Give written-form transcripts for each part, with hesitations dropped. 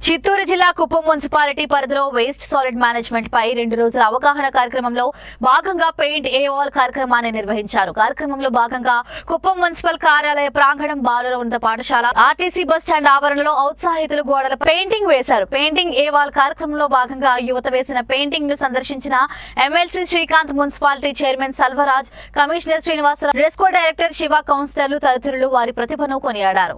చిత్తూరు జిల్లా కుప్పం మున్సిపాలిటీ పరిధిలో waste solid management పై 2 రోజుల అవగాహన కార్యక్రమంలో భాగంగా పెయింట్ ఏ వాల్ కార్యక్రమాన్ని నిర్వహించారు. కార్యక్రమంలో భాగంగా కుప్పం మున్సిపల్ కార్యాలయ ప్రాంగణం, బాలుర ఉన్నత పాఠశాల, ఆర్టీసీ బస్ స్టాండ్ ఆవరణలో ఔత్సాహికులు గోడల పెయింటింగ్ వేశారు. పెయింటింగ్ ఏ వాల్ కార్యక్రమంలో భాగంగా యువత వేసిన పెయింటింగ్ ను సందర్శించిన MLC Srikanth, municipality chairman Salvaraj, commissioner Srinivasarao, RESCO director Siva, కౌన్సిలర్లు తదితరులు వారి ప్రతిభను కొనియాడారు.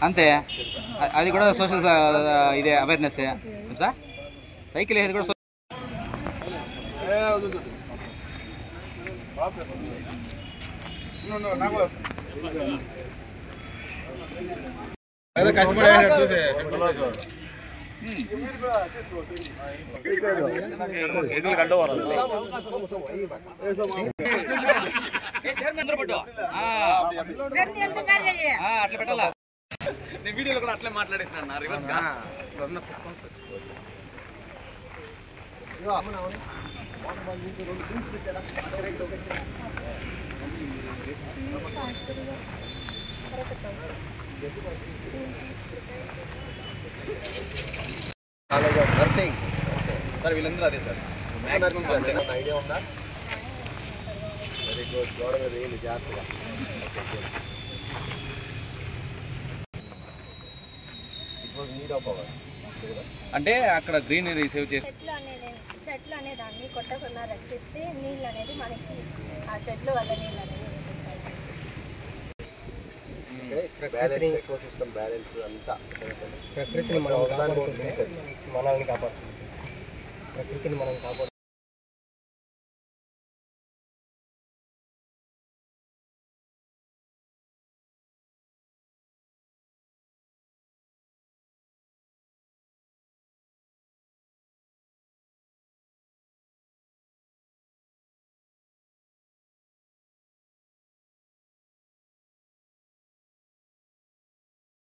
అంతే, అది కూడా సోషల్ ఇదే అవేర్నెస్ సార్. సైకిల్ వేసేది కూడా అట్లా పెట్టాలా. నేను వీడియోలో కూడా అట్లే మాట్లాడేసిన రివర్స్ గా స్వర్ణ కుప్పం నర్సింగ్ సార్, వీళ్ళందరూ అదే సార్. ఐడియా ఉందా? Very good. గోడ మీద వేయండి జాగ్రత్తగా. అంటే అక్కడ గ్రీనరీ సేవ్ చేసి చెట్లు అనేదాన్ని కొట్టకుండా రక్షిస్తే నీళ్ళు అనేది మనకి ఆ చెట్లు వల్ల నీళ్ళు అనేది బ్యాలెన్స్, ఎకోసిస్టమ్ బ్యాలెన్స్ అంతా ప్రకృతిని మనం మనల్ని కాపాడుతుంది. ప్రకృతిని మనం కాపాడుతుంది.